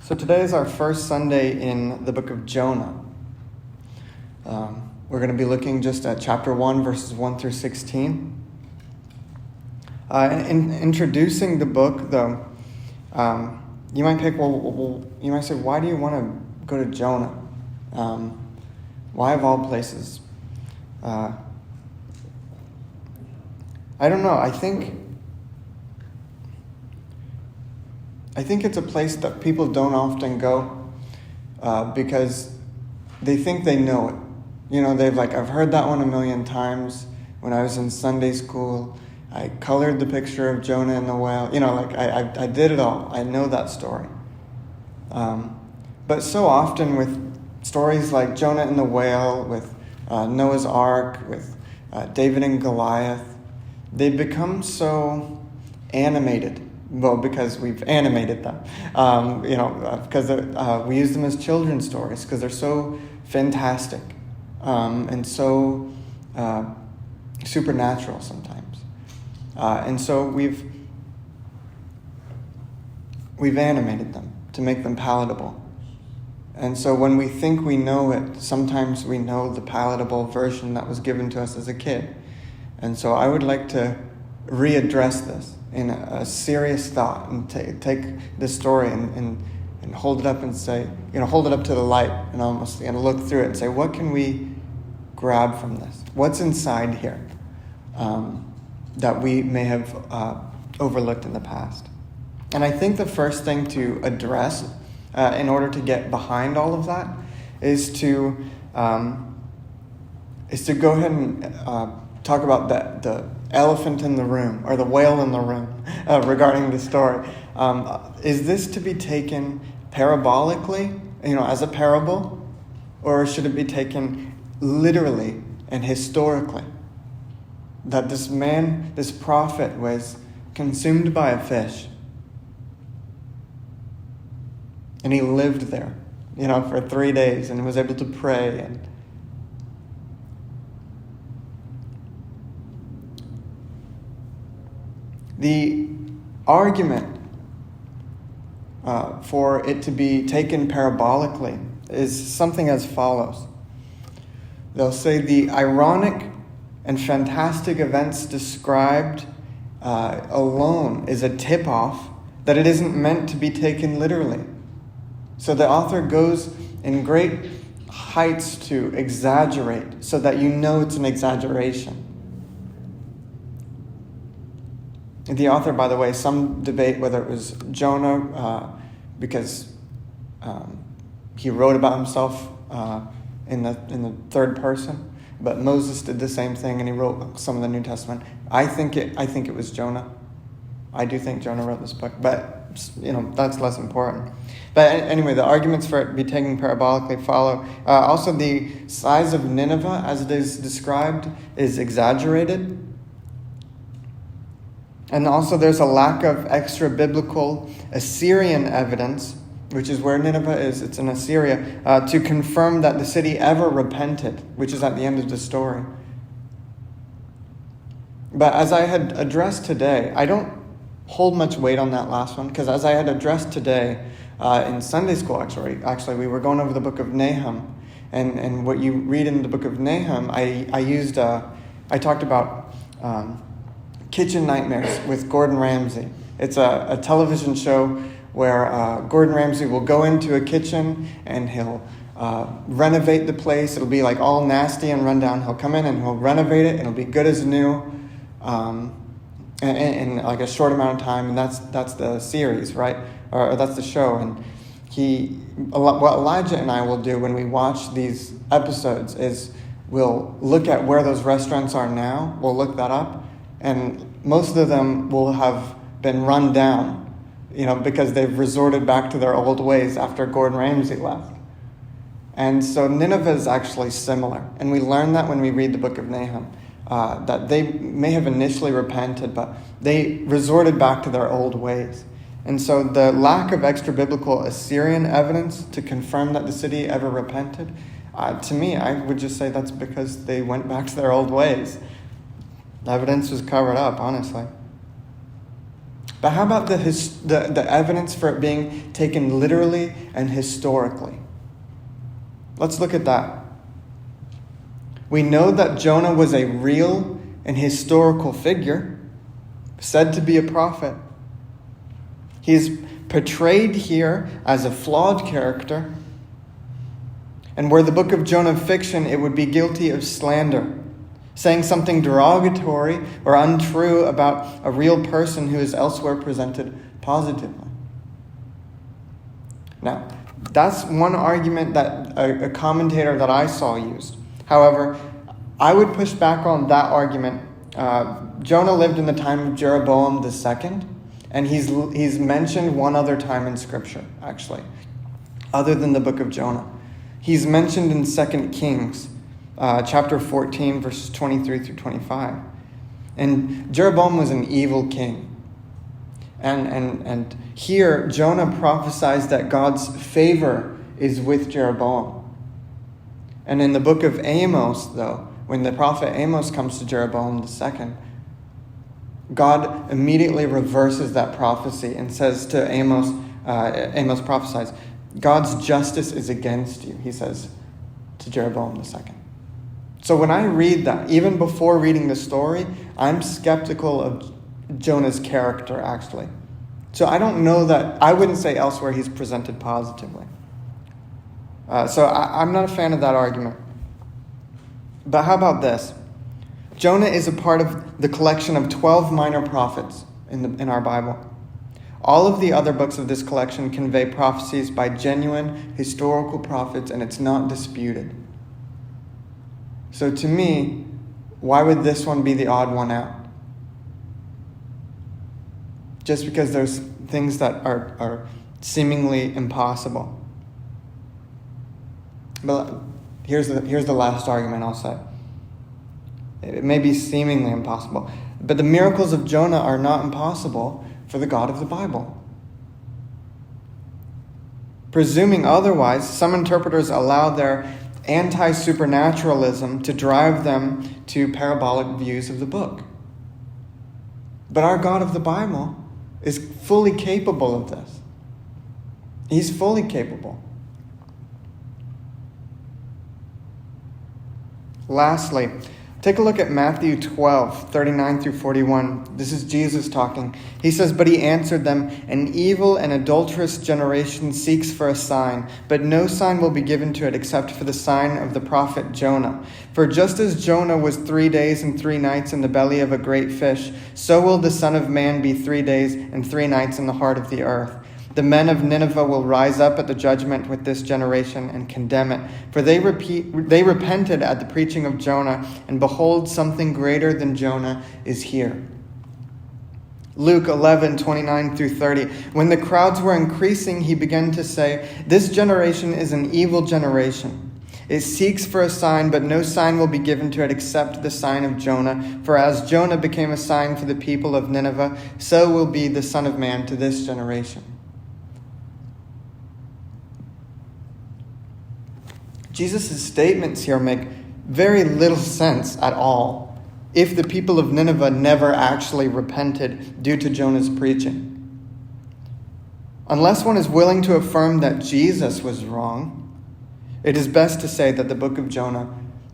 So today is our first Sunday in the book of Jonah. We're going to be looking just at chapter 1, verses 1 through 16. In introducing the book, though, you might pick, you might say, why do you want to go to Jonah? Why of all places? I don't know. I think it's a place that people don't often go because they think they know it. You know, I've heard that one a million times. When I was in Sunday school, I colored the picture of Jonah and the whale. You know, I did it all. I know that story. But so often with stories like Jonah and the whale, with Noah's Ark, with David and Goliath, they become so animated. Well, because we've animated them, because we use them as children's stories because they're so fantastic and so supernatural sometimes, and so we've animated them to make them palatable. And so when we think we know it, sometimes we know the palatable version that was given to us as a kid. And so I would like to readdress this in a serious thought and take this story and hold it up and say, hold it up to the light and look through it and say, what can we grab from this? What's inside here that we may have overlooked in the past? And I think the first thing to address in order to get behind all of that is to go ahead and talk about the elephant in the room, or the whale in the room, regarding the story. Is this to be taken parabolically, as a parable, or should it be taken literally and historically? That this man, this prophet, was consumed by a fish, and he lived there, for 3 days, and was able to pray and the argument for it to be taken parabolically is something as follows. They'll say the ironic and fantastic events described alone is a tip-off that it isn't meant to be taken literally. So the author goes in great heights to exaggerate so that it's an exaggeration. The author, by the way, some debate whether it was Jonah because he wrote about himself in the third person, but Moses did the same thing and he wrote some of the New Testament. I think it was Jonah. I do think Jonah wrote this book, but that's less important. But anyway, the arguments for it to be taken parabolically follow. Also, the size of Nineveh, as it is described, is exaggerated. And also there's a lack of extra-biblical Assyrian evidence, which is where Nineveh is, it's in Assyria, to confirm that the city ever repented, which is at the end of the story. But as I had addressed today, I don't hold much weight on that last one, because as I had addressed today in Sunday school, actually we were going over the book of Nahum, and what you read in the book of Nahum, I talked about Kitchen Nightmares with Gordon Ramsay. It's a television show where Gordon Ramsay will go into a kitchen and he'll renovate the place. It'll be like all nasty and run down. He'll come in and he'll renovate it and it'll be good as new in like a short amount of time. And that's the series, right? Or that's the show. And what Elijah and I will do when we watch these episodes is we'll look at where those restaurants are now. We'll look that up. And most of them will have been run down, because they've resorted back to their old ways after Gordon Ramsay left. And so Nineveh is actually similar. And we learn that when we read the book of Nahum, that they may have initially repented, but they resorted back to their old ways. And so the lack of extra-biblical Assyrian evidence to confirm that the city ever repented, to me, I would just say that's because they went back to their old ways. The evidence was covered up, honestly. But how about the evidence for it being taken literally and historically? Let's look at that. We know that Jonah was a real and historical figure, said to be a prophet. He's portrayed here as a flawed character. And were the book of Jonah fiction, it would be guilty of slander, saying something derogatory or untrue about a real person who is elsewhere presented positively. Now, that's one argument that a commentator that I saw used. However, I would push back on that argument. Jonah lived in the time of Jeroboam II, and he's mentioned one other time in Scripture, actually, other than the book of Jonah. He's mentioned in 2 Kings, chapter 14, verses 23 through 25. And Jeroboam was an evil king. And here, Jonah prophesies that God's favor is with Jeroboam. And in the book of Amos, though, when the prophet Amos comes to Jeroboam II, God immediately reverses that prophecy and says to Amos, Amos prophesies, God's justice is against you, he says to Jeroboam II. So when I read that, even before reading the story, I'm skeptical of Jonah's character, actually. So I don't know that, I wouldn't say elsewhere he's presented positively. So I'm not a fan of that argument. But how about this? Jonah is a part of the collection of 12 minor prophets in our Bible. All of the other books of this collection convey prophecies by genuine historical prophets, and it's not disputed. So to me, why would this one be the odd one out? Just because there's things that are seemingly impossible. But here's the last argument I'll say. It may be seemingly impossible, but the miracles of Jonah are not impossible for the God of the Bible. Presuming otherwise, some interpreters allow their anti-supernaturalism to drive them to parabolic views of the book. But our God of the Bible is fully capable of this. He's fully capable. Lastly, take a look at Matthew 12, 39 through 41. This is Jesus talking. He says, "But he answered them, an evil and adulterous generation seeks for a sign, but no sign will be given to it except for the sign of the prophet Jonah. For just as Jonah was 3 days and 3 nights in the belly of a great fish, so will the Son of Man be 3 days and 3 nights in the heart of the earth. The men of Nineveh will rise up at the judgment with this generation and condemn it. For they repented at the preaching of Jonah, and behold, something greater than Jonah is here." Luke 11, 29 through 30. When the crowds were increasing, he began to say, "This generation is an evil generation. It seeks for a sign, but no sign will be given to it except the sign of Jonah. For as Jonah became a sign for the people of Nineveh, so will be the Son of Man to this generation." Jesus' statements here make very little sense at all if the people of Nineveh never actually repented due to Jonah's preaching. Unless one is willing to affirm that Jesus was wrong, it is best to say that the book of Jonah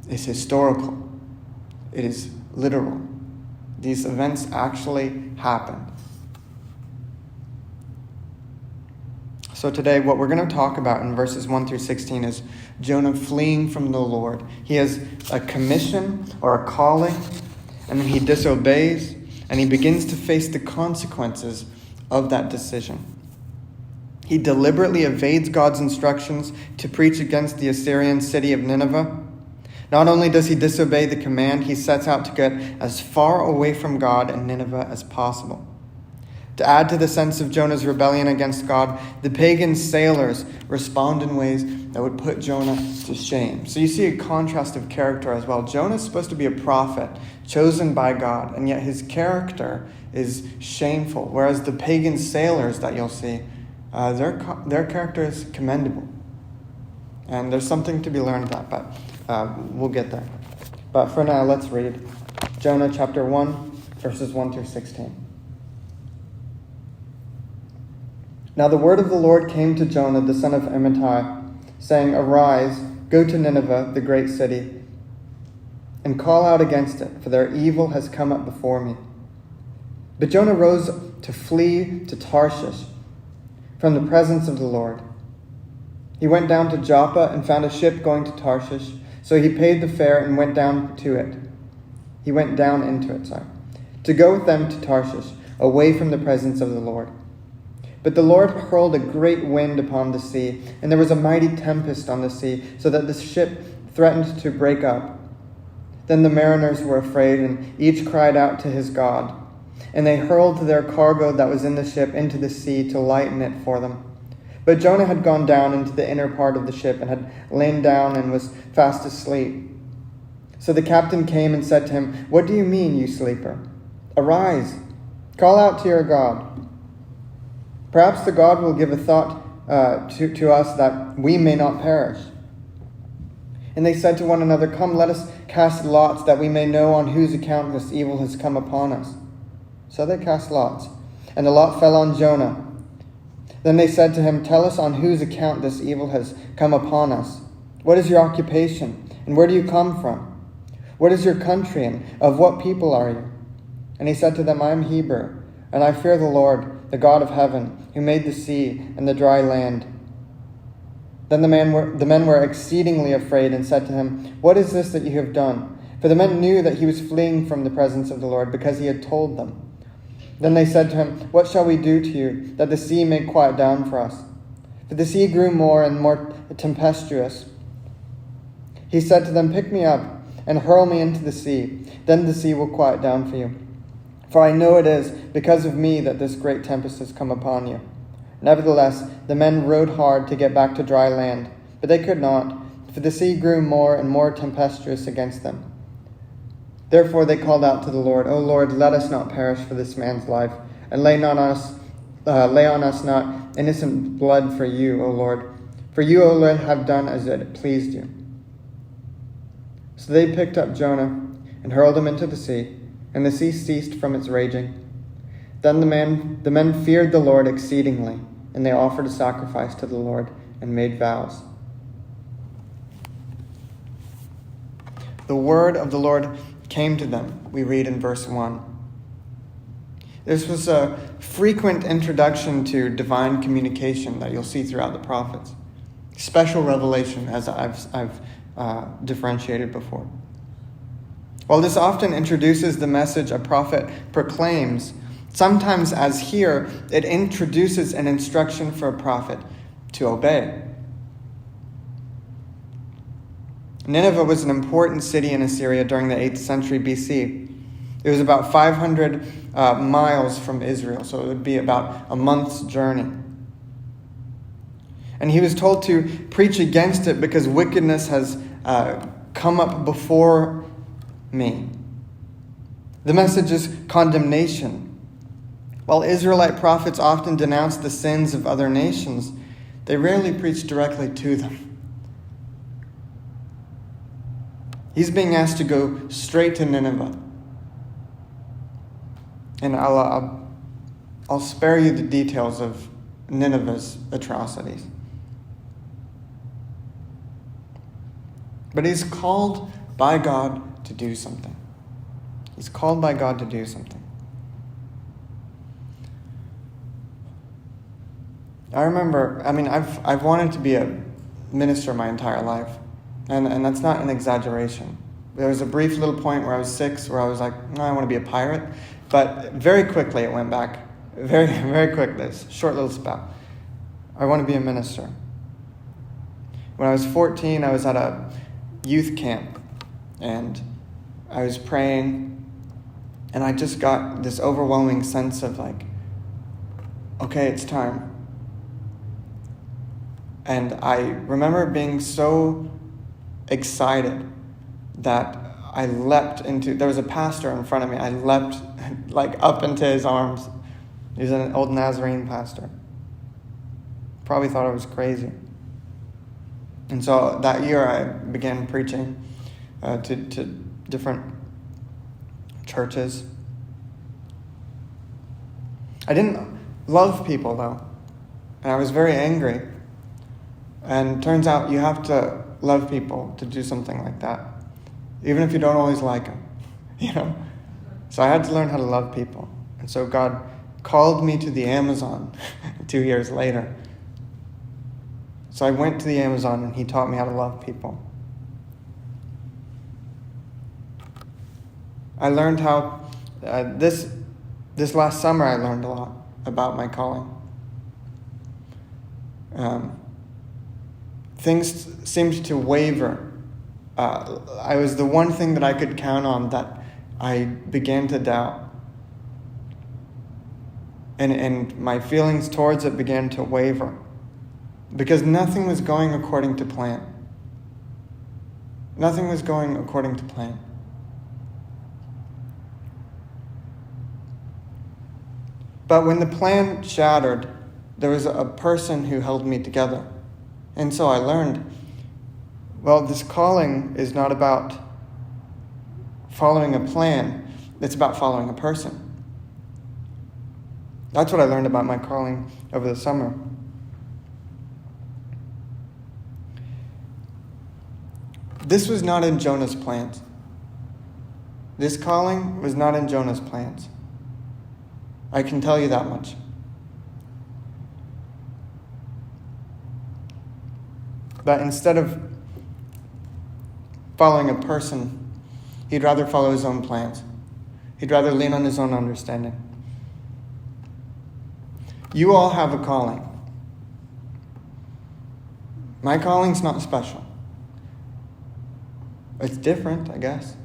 is historical. It is literal. These events actually happened. So today, what we're going to talk about in verses 1 through 16 is Jonah fleeing from the Lord. He has a commission or a calling, and then he disobeys, and he begins to face the consequences of that decision. He deliberately evades God's instructions to preach against the Assyrian city of Nineveh. Not only does he disobey the command, he sets out to get as far away from God and Nineveh as possible. To add to the sense of Jonah's rebellion against God, the pagan sailors respond in ways that would put Jonah to shame. So you see a contrast of character as well. Jonah's supposed to be a prophet chosen by God, and yet his character is shameful. Whereas the pagan sailors that you'll see, their character is commendable. And there's something to be learned about, but we'll get there. But for now, let's read Jonah chapter 1, verses 1 through 16. Now the word of the Lord came to Jonah, the son of Amittai, saying, Arise, go to Nineveh, the great city, and call out against it, for their evil has come up before me. But Jonah rose to flee to Tarshish from the presence of the Lord. He went down to Joppa and found a ship going to Tarshish, so he paid the fare and went down to it. He went down into it, to go with them to Tarshish, away from the presence of the Lord. But the Lord hurled a great wind upon the sea, and there was a mighty tempest on the sea, so that the ship threatened to break up. Then the mariners were afraid, and each cried out to his God. And they hurled their cargo that was in the ship into the sea to lighten it for them. But Jonah had gone down into the inner part of the ship and had lain down and was fast asleep. So the captain came and said to him, What do you mean, you sleeper? Arise, call out to your God. Perhaps the God will give a thought to us that we may not perish. And they said to one another, Come, let us cast lots, that we may know on whose account this evil has come upon us. So they cast lots, and the lot fell on Jonah. Then they said to him, Tell us on whose account this evil has come upon us. What is your occupation, and where do you come from? What is your country, and of what people are you? And he said to them, I am Hebrew, and I fear the Lord, the God of heaven, who made the sea and the dry land. Then the men were exceedingly afraid and said to him, What is this that you have done? For the men knew that he was fleeing from the presence of the Lord, because he had told them. Then they said to him, What shall we do to you, that the sea may quiet down for us? For the sea grew more and more tempestuous. He said to them, Pick me up and hurl me into the sea. Then the sea will quiet down for you. For I know it is because of me that this great tempest has come upon you. Nevertheless, the men rowed hard to get back to dry land, but they could not, for the sea grew more and more tempestuous against them. Therefore they called out to the Lord, O Lord, let us not perish for this man's life, and lay on us not innocent blood for you, O Lord. For you, O Lord, have done as it pleased you. So they picked up Jonah and hurled him into the sea, and the sea ceased from its raging. Then the men feared the Lord exceedingly, and they offered a sacrifice to the Lord and made vows. The word of the Lord came to them, we read in verse 1. This was a frequent introduction to divine communication that you'll see throughout the prophets. Special revelation, as I've differentiated before. While this often introduces the message a prophet proclaims, sometimes, as here, it introduces an instruction for a prophet to obey. Nineveh was an important city in Assyria during the 8th century BC. It was about 500 miles from Israel, so it would be about a month's journey. And he was told to preach against it because wickedness has come up before me. The message is condemnation. While Israelite prophets often denounced the sins of other nations, they rarely preached directly to them. He's being asked to go straight to Nineveh. And I'll spare you the details of Nineveh's atrocities. But he's called by God to do something. He's called by God to do something. I remember, I've wanted to be a minister my entire life. And that's not an exaggeration. There was a brief little point where I was 6 where I was like, no, I want to be a pirate. But very quickly it went back. Very, very quick, this short little spout. I want to be a minister. When I was 14, I was at a youth camp. And I was praying. And I just got this overwhelming sense of like, okay, it's time. And I remember being so excited that I leapt into, there was a pastor in front of me. I leapt like up into his arms. He was an old Nazarene pastor. Probably thought I was crazy. And so that year I began preaching to different churches. I didn't love people though. And I was very angry. And it turns out you have to love people to do something like that, even if you don't always like them, you know? So I had to learn how to love people. And so God called me to the Amazon 2 years later. So I went to the Amazon and he taught me how to love people. I learned how, this last summer I learned a lot about my calling. Things seemed to waver. I was the one thing that I could count on that I began to doubt. And my feelings towards it began to waver. Because nothing was going according to plan. Nothing was going according to plan. But when the plan shattered, there was a person who held me together. And so I learned, well, this calling is not about following a plan. It's about following a person. That's what I learned about my calling over the summer. This was not in Jonah's plans. This calling was not in Jonah's plans. I can tell you that much. That instead of following a person, he'd rather follow his own plans. He'd rather lean on his own understanding. You all have a calling. My calling's not special. It's different, I guess.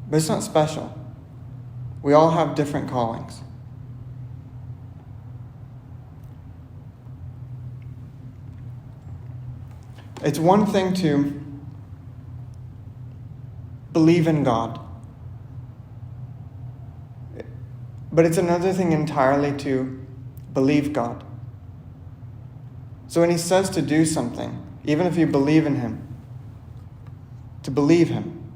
But it's not special. We all have different callings. It's one thing to believe in God. But it's another thing entirely to believe God. So when he says to do something, even if you believe in him, to believe him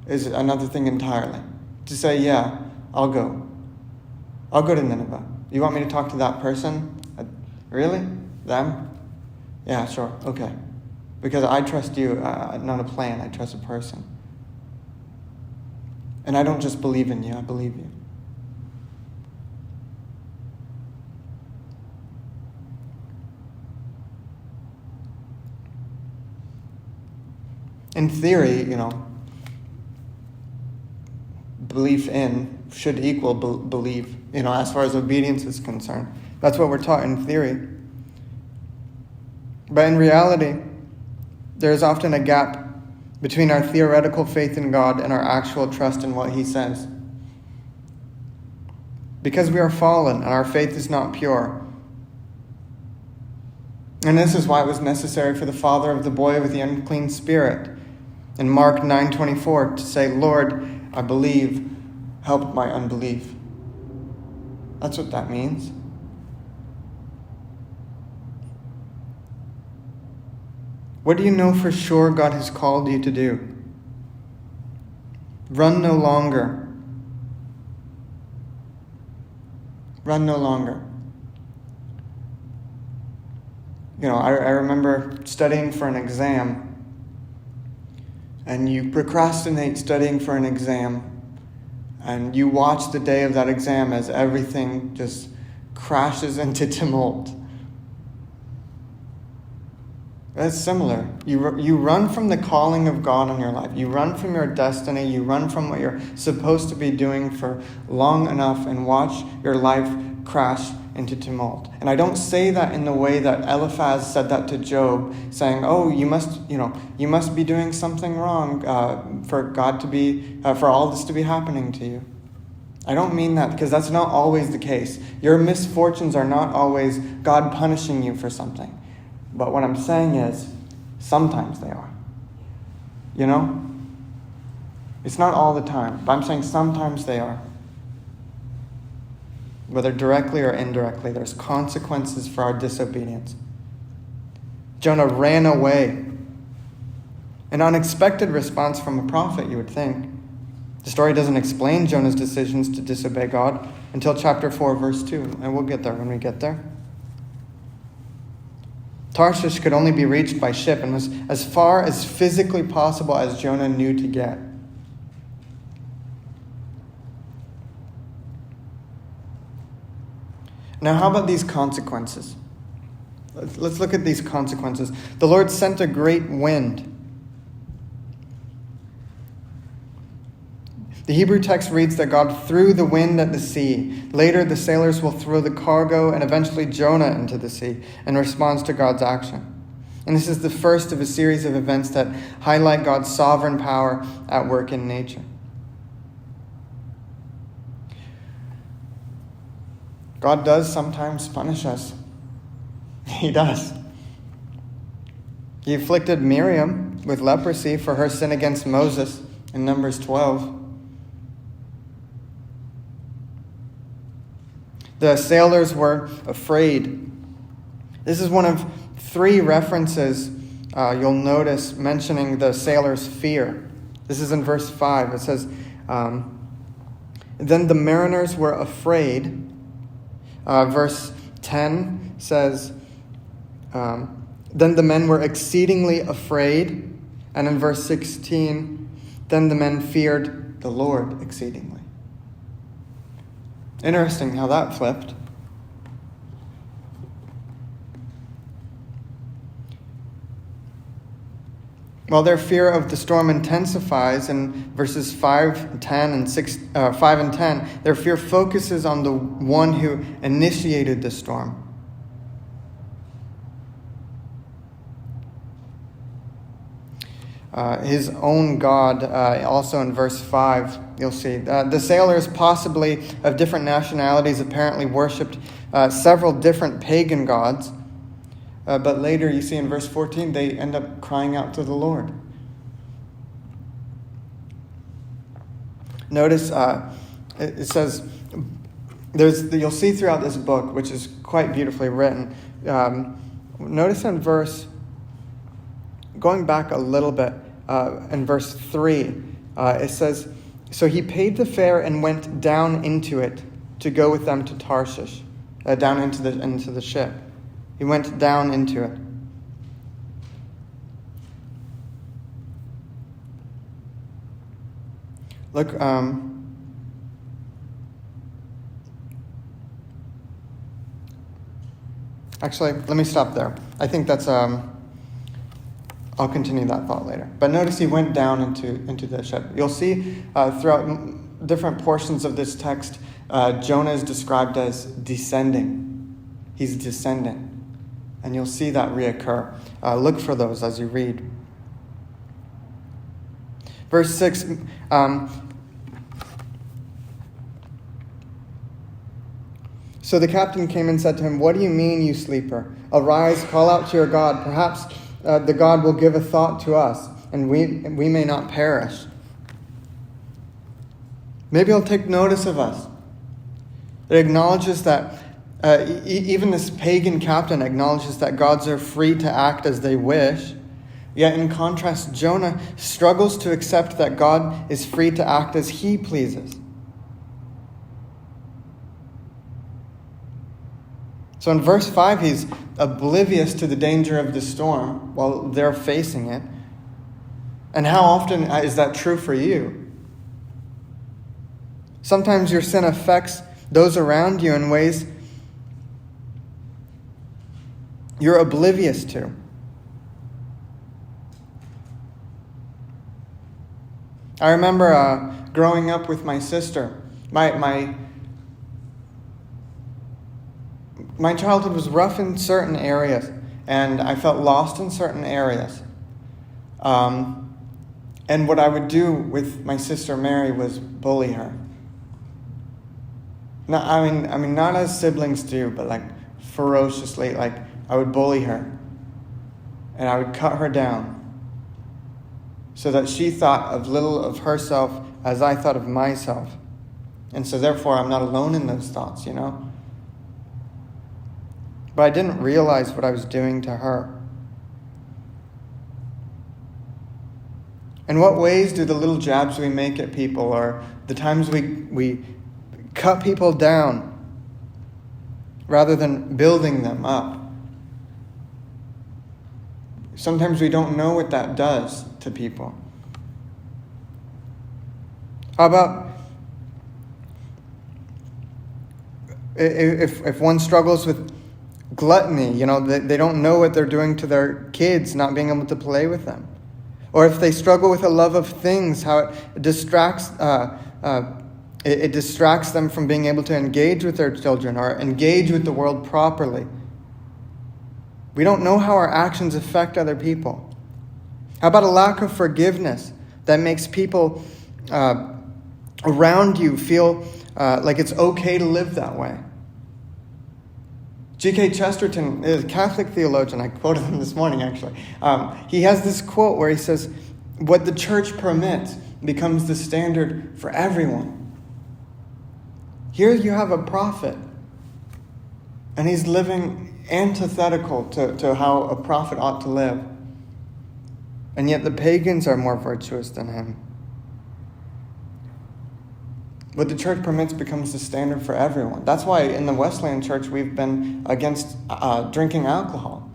is another thing entirely. To say, yeah, I'll go. I'll go to Nineveh. You want me to talk to that person? Really? Them? Yeah, sure. Okay. Because I trust you, not a plan. I trust a person. And I don't just believe in you, I believe you. In theory, belief in should equal believe, as far as obedience is concerned. That's what we're taught in theory. But in reality, there is often a gap between our theoretical faith in God and our actual trust in what he says. Because we are fallen and our faith is not pure. And this is why it was necessary for the father of the boy with the unclean spirit in Mark 9:24 to say, Lord, I believe, help my unbelief. That's what that means. What do you know for sure God has called you to do? Run no longer. Run no longer. I remember studying for an exam, and you procrastinate studying for an exam, and you watch the day of that exam as everything just crashes into tumult. That's similar. You run from the calling of God on your life. You run from your destiny. You run from what you're supposed to be doing for long enough and watch your life crash into tumult. And I don't say that in the way that Eliphaz said that to Job, saying, "Oh, you must be doing something wrong for God to be for all this to be happening to you." I don't mean that, because that's not always the case. Your misfortunes are not always God punishing you for something. But what I'm saying is, sometimes they are. It's not all the time, but I'm saying sometimes they are. Whether directly or indirectly, there's consequences for our disobedience. Jonah ran away. An unexpected response from a prophet, you would think. The story doesn't explain Jonah's decisions to disobey God until chapter 4, verse 2, and we'll get there when we get there. Tarshish could only be reached by ship and was as far as physically possible as Jonah knew to get. Now, how about these consequences? Let's look at these consequences. The Lord sent a great wind. The Hebrew text reads that God threw the wind at the sea. Later, the sailors will throw the cargo and eventually Jonah into the sea in response to God's action. And this is the first of a series of events that highlight God's sovereign power at work in nature. God does sometimes punish us. He does. He afflicted Miriam with leprosy for her sin against Moses in Numbers 12. The sailors were afraid. This is one of 3 references you'll notice mentioning the sailors' fear. This is in verse 5. It says, then the mariners were afraid. Verse 10 says, then the men were exceedingly afraid. And in verse 16, then the men feared the Lord exceedingly. Interesting how that flipped. While their fear of the storm intensifies in verses 5 and 10, their fear focuses on the one who initiated the storm. His own God, also in verse 5, you'll see. The sailors, possibly of different nationalities, apparently worshipped several different pagan gods. But later, you see in verse 14, they end up crying out to the Lord. Notice it says, you'll see throughout this book, which is quite beautifully written, notice in verse, going back a little bit, in verse 3, it says, so he paid the fare and went down into it to go with them to Tarshish, down into the ship. He went down into it. Look, actually, let me stop there. I think that's, I'll continue that thought later. But notice he went down into the ship. You'll see throughout different portions of this text, Jonah is described as descending. He's descending. And you'll see that reoccur. Look for those as you read. Verse 6, so the captain came and said to him, what do you mean, you sleeper? Arise, call out to your God. Perhaps the God will give a thought to us, and we may not perish. Maybe he'll take notice of us. It acknowledges that even this pagan captain acknowledges that gods are free to act as they wish. Yet in contrast, Jonah struggles to accept that God is free to act as he pleases. So in verse 5, he's oblivious to the danger of the storm while they're facing it. And how often is that true for you? Sometimes your sin affects those around you in ways you're oblivious to. I remember growing up with my sister. My childhood was rough in certain areas, and I felt lost in certain areas. And what I would do with my sister Mary was bully her. No, I mean, not as siblings do, but like ferociously. Like I would bully her, and I would cut her down, so that she thought of little of herself as I thought of myself, and so therefore I'm not alone in those thoughts, you know. But I didn't realize what I was doing to her. In what ways do the little jabs we make at people, or the times we cut people down rather than building them up, Sometimes we don't know what that does to people. How about if one struggles with gluttony, they don't know what they're doing to their kids, not being able to play with them. Or if they struggle with a love of things, how it distracts it distracts them from being able to engage with their children or engage with the world properly. We don't know how our actions affect other people. How about a lack of forgiveness that makes people around you feel like it's okay to live that way? G.K. Chesterton is a Catholic theologian. I quoted him this morning, actually. He has this quote where he says, "What the church permits becomes the standard for everyone." Here you have a prophet, and he's living antithetical to how a prophet ought to live. And yet the pagans are more virtuous than him. What the church permits becomes the standard for everyone. That's why in the Wesleyan Church we've been against drinking alcohol.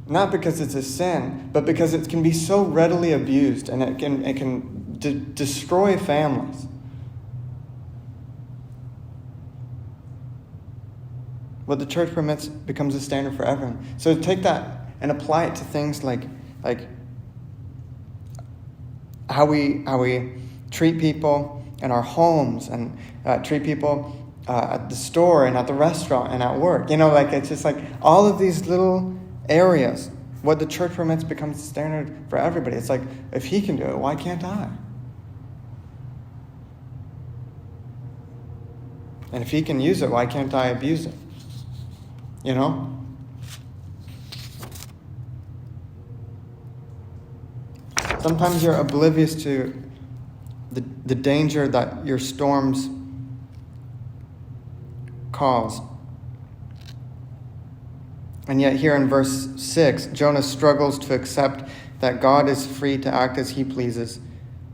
Not because it's a sin, but because it can be so readily abused and it can destroy families. What the church permits becomes the standard for everyone. So take that and apply it to things like how we treat people in our homes and treat people at the store and at the restaurant and at work. It's just like all of these little areas. What the church permits becomes the standard for everybody. It's like, if he can do it, why can't I? And if he can use it, why can't I abuse it? Sometimes you're oblivious to the danger that your storms cause. And yet here in verse 6, Jonah struggles to accept that God is free to act as he pleases,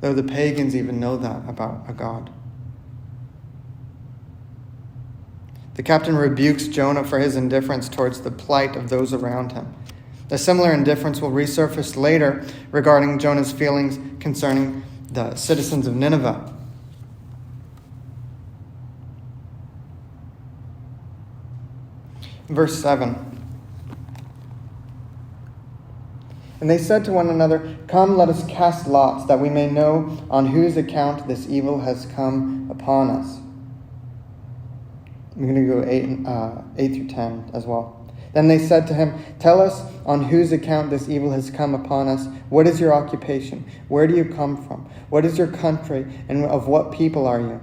though the pagans even know that about a God. The captain rebukes Jonah for his indifference towards the plight of those around him. A similar indifference will resurface later regarding Jonah's feelings concerning the citizens of Nineveh. Verse 7. And they said to one another, "Come, let us cast lots, that we may know on whose account this evil has come upon us." I'm going to go 8 through 10 as well. Then they said to him, "Tell us on whose account this evil has come upon us. What is your occupation? Where do you come from? What is your country? And of what people are you?"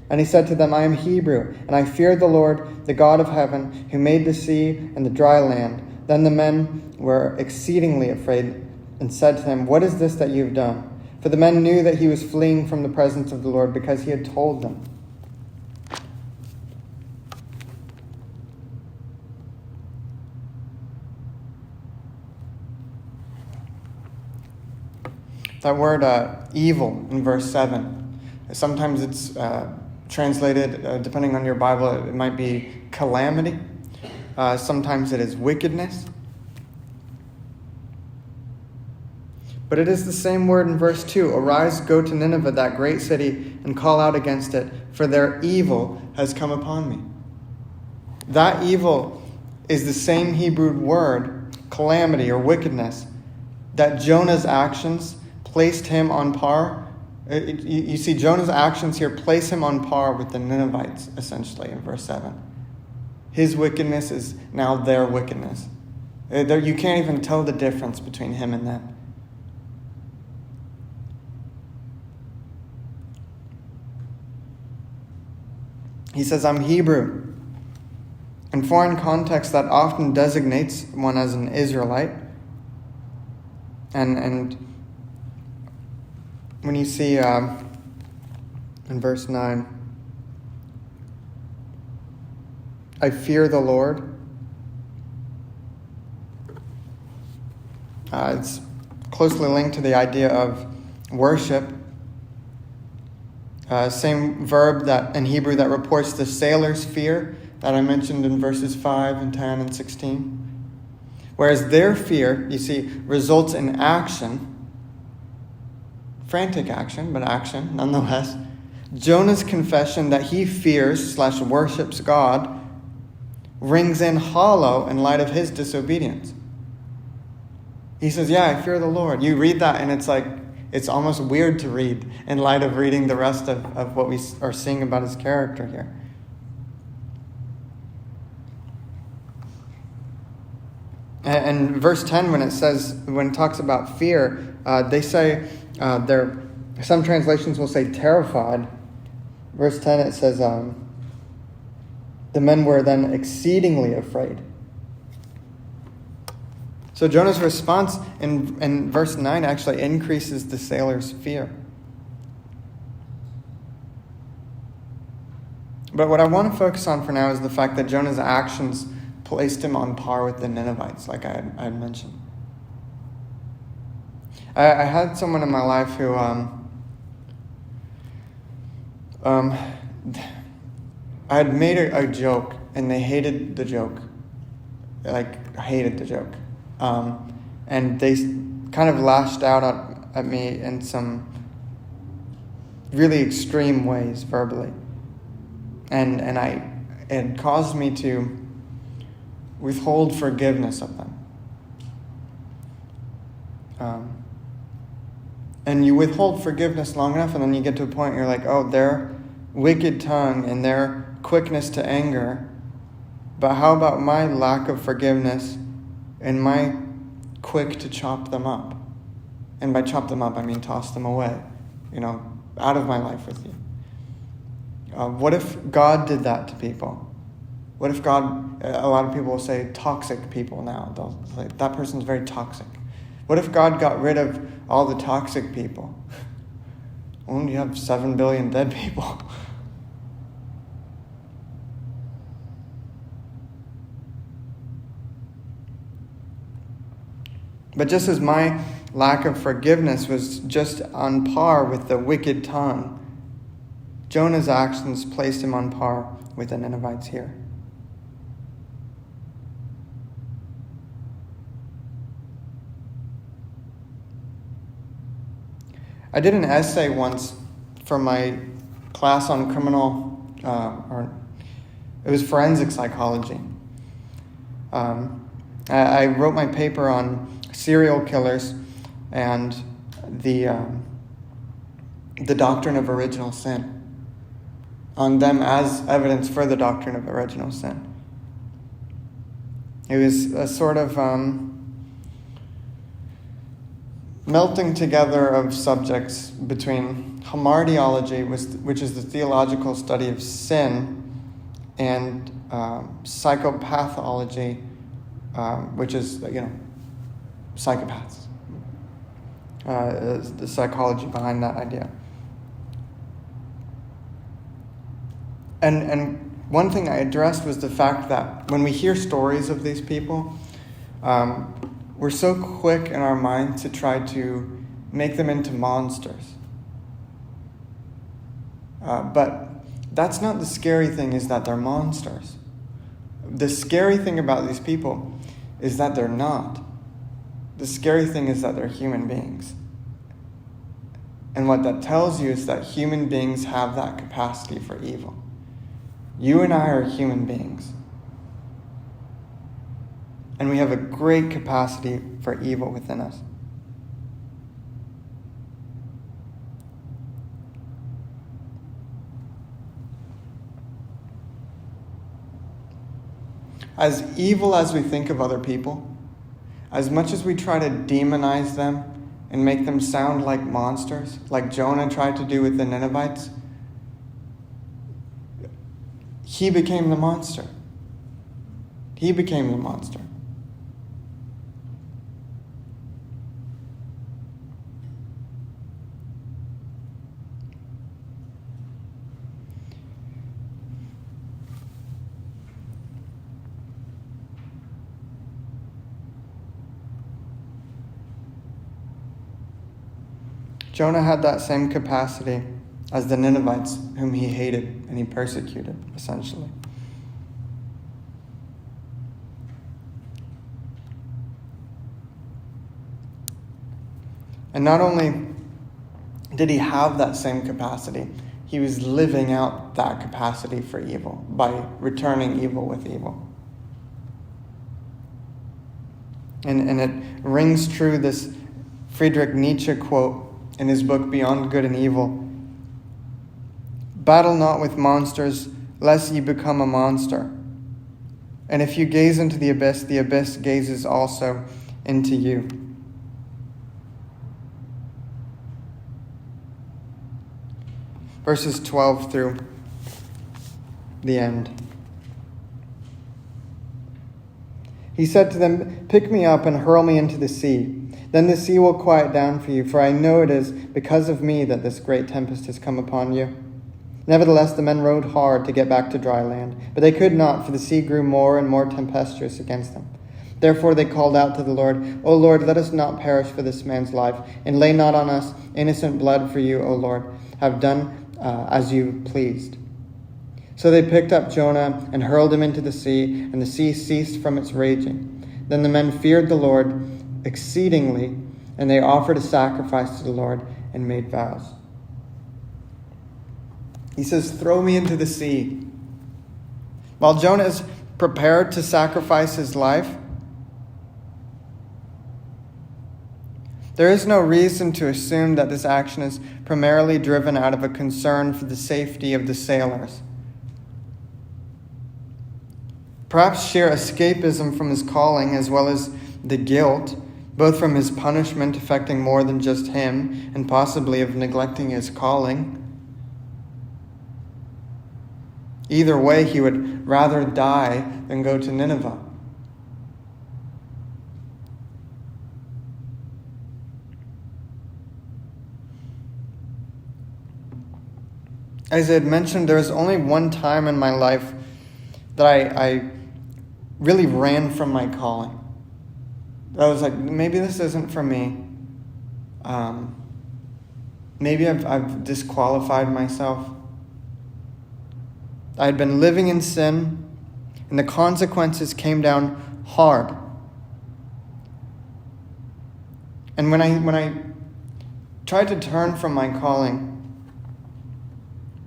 And he said to them, "I am Hebrew, and I fear the Lord, the God of heaven, who made the sea and the dry land." Then the men were exceedingly afraid and said to him, "What is this that you have done?" For the men knew that he was fleeing from the presence of the Lord, because he had told them. That word evil in verse 7, sometimes it's translated, depending on your Bible, it might be calamity. Sometimes it is wickedness. But it is the same word in verse 2. "Arise, go to Nineveh, that great city, and call out against it, for their evil has come upon me." That evil is the same Hebrew word, calamity or wickedness, that Jonah's actions placed him on par. You see, Jonah's actions here place him on par with the Ninevites, essentially, in verse 7. His wickedness is now their wickedness. You can't even tell the difference between him and them. He says, "I'm Hebrew." In foreign context, that often designates one as an Israelite. And when you see in verse 9, "I fear the Lord," it's closely linked to the idea of worship. Same verb that in Hebrew that reports the sailor's fear that I mentioned in verses 5 and 10 and 16. Whereas their fear, you see, results in action, frantic action, but action nonetheless. Jonah's confession that he fears/worships God rings in hollow in light of his disobedience. He says, yeah, I fear the Lord. You read that and it's almost weird to read in light of reading the rest of what we are seeing about his character here. And verse 10, when it talks about fear, they say, some translations will say terrified. Verse 10, it says, the men were then exceedingly afraid. So Jonah's response in verse 9 actually increases the sailors' fear. But what I want to focus on for now is the fact that Jonah's actions placed him on par with the Ninevites, like I had mentioned. I had someone in my life who I had made a joke, and they hated the joke. Hated the joke. And they kind of lashed out at me in some really extreme ways verbally. And it caused me to withhold forgiveness of them. And you withhold forgiveness long enough, and then you get to a point where you're like, oh, their wicked tongue and their quickness to anger. But how about my lack of forgiveness and my quick to chop them up? And by chop them up, I mean toss them away, out of my life with you. What if God did that to people? What if God, a lot of people will say toxic people now. They'll say, that person's very toxic. What if God got rid of all the toxic people? Well, you have 7 billion dead people. But just as my lack of forgiveness was just on par with the wicked tongue, Jonah's actions placed him on par with the Ninevites here. I did an essay once for my class on it was forensic psychology. I wrote my paper on serial killers and the doctrine of original sin, on them as evidence for the doctrine of original sin. It was a sort of melting together of subjects between hamartiology, which is the theological study of sin, and psychopathology, which is, psychopaths. The psychology behind that idea. And one thing I addressed was the fact that when we hear stories of these people, we're so quick in our mind to try to make them into monsters. But that's not the scary thing, is that they're monsters. The scary thing about these people is that they're not. The scary thing is that they're human beings. And what that tells you is that human beings have that capacity for evil. You and I are human beings. And we have a great capacity for evil within us. As evil as we think of other people, as much as we try to demonize them and make them sound like monsters, like Jonah tried to do with the Ninevites, he became the monster. He became the monster. Jonah had that same capacity as the Ninevites, whom he hated and he persecuted, essentially. And not only did he have that same capacity, he was living out that capacity for evil by returning evil with evil. And it rings true, this Friedrich Nietzsche quote in his book Beyond Good and Evil. Battle not with monsters, lest ye become a monster. And if you gaze into the abyss gazes also into you. Verses 12 through the end. He said to them, pick me up and hurl me into the sea. Then the sea will quiet down for you, for I know it is because of me that this great tempest has come upon you. Nevertheless, the men rowed hard to get back to dry land, but they could not, for the sea grew more and more tempestuous against them. Therefore they called out to the Lord, O Lord, let us not perish for this man's life, and lay not on us innocent blood, for you, O Lord, have done as you pleased. So they picked up Jonah and hurled him into the sea, and the sea ceased from its raging. Then the men feared the Lord exceedingly, and they offered a sacrifice to the Lord and made vows. He says, throw me into the sea. While Jonah is prepared to sacrifice his life, there is no reason to assume that this action is primarily driven out of a concern for the safety of the sailors. Perhaps sheer escapism from his calling, as well as the guilt, both from his punishment affecting more than just him, and possibly of neglecting his calling. Either way, he would rather die than go to Nineveh. As I had mentioned, there was only one time in my life that I really ran from my calling. I was like, maybe this isn't for me. Maybe I've disqualified myself. I had been living in sin, and the consequences came down hard. And when I tried to turn from my calling,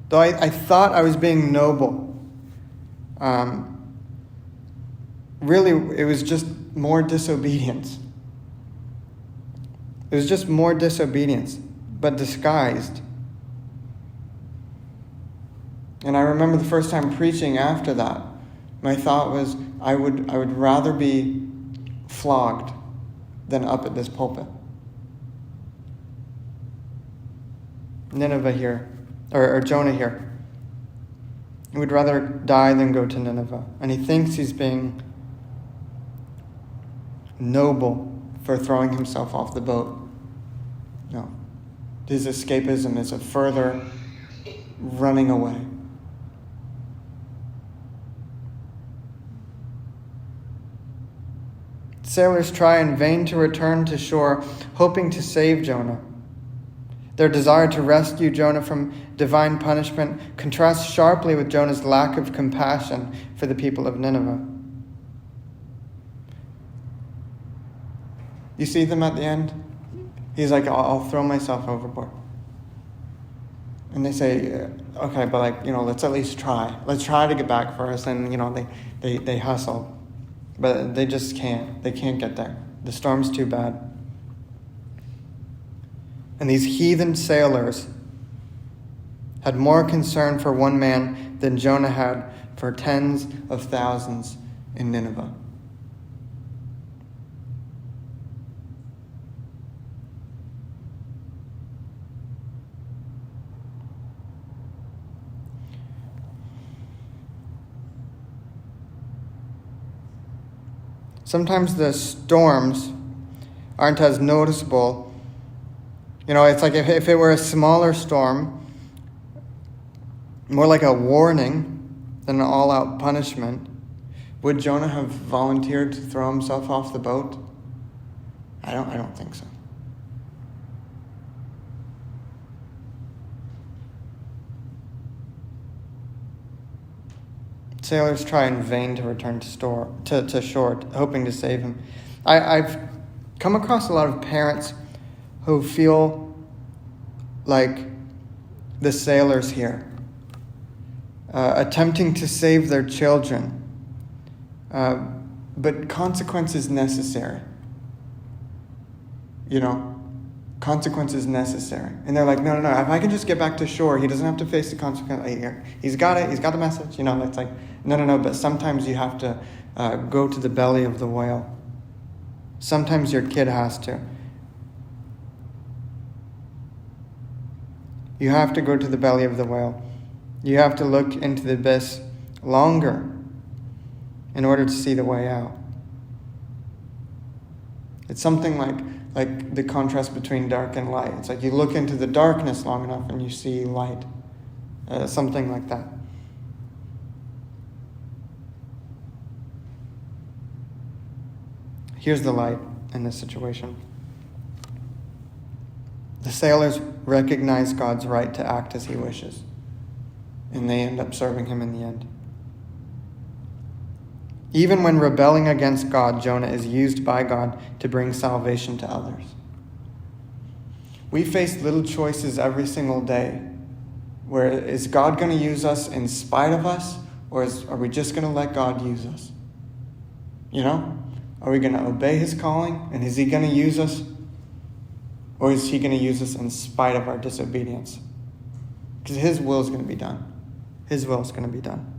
though I thought I was being noble, really it was just more disobedience. It was just more disobedience, but disguised. And I remember the first time preaching after that, my thought was, I would rather be flogged than up at this pulpit. Nineveh here, or Jonah here. He would rather die than go to Nineveh. And he thinks he's being noble for throwing himself off the boat. No. His escapism is a further running away. Sailors try in vain to return to shore, hoping to save Jonah. Their desire to rescue Jonah from divine punishment contrasts sharply with Jonah's lack of compassion for the people of Nineveh. You see them at the end? He's like, I'll throw myself overboard. And they say, okay, but let's at least try. Let's try to get back first. And, they hustle. But they just can't. They can't get there. The storm's too bad. And these heathen sailors had more concern for one man than Jonah had for tens of thousands in Nineveh. Sometimes the storms aren't as noticeable. It's like if it were a smaller storm, more like a warning than an all-out punishment, would Jonah have volunteered to throw himself off the boat? I don't think so. Sailors try in vain to return to shore, hoping to save him. I've come across a lot of parents who feel like the sailors here, attempting to save their children, but consequences necessary. Consequences necessary. And they're like, no, if I can just get back to shore, he doesn't have to face the consequence. He's got it, he's got the message. It's like, no, but sometimes you have to go to the belly of the whale. Sometimes your kid has to. You have to go to the belly of the whale. You have to look into the abyss longer in order to see the way out. It's something like the contrast between dark and light. It's like you look into the darkness long enough and you see light. Something like that. Here's the light in this situation. The sailors recognize God's right to act as he wishes, and they end up serving him in the end. Even when rebelling against God, Jonah is used by God to bring salvation to others. We face little choices every single day. Where is God going to use us in spite of us, or are we just going to let God use us? Are we going to obey his calling, and is he going to use us? Or is he going to use us in spite of our disobedience? Because his will is going to be done. His will is going to be done.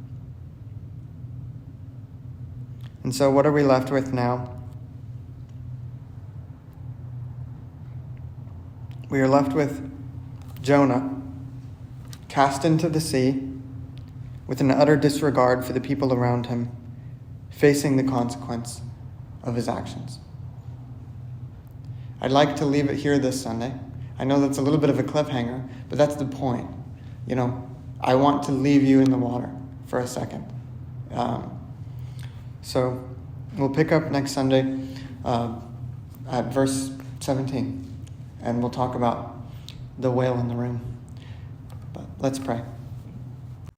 And so what are we left with now? We are left with Jonah cast into the sea with an utter disregard for the people around him, facing the consequence of his actions. I'd like to leave it here this Sunday. I know that's a little bit of a cliffhanger, but that's the point. I want to leave you in the water for a second. So we'll pick up next Sunday at verse 17, and we'll talk about the whale in the room. But let's pray.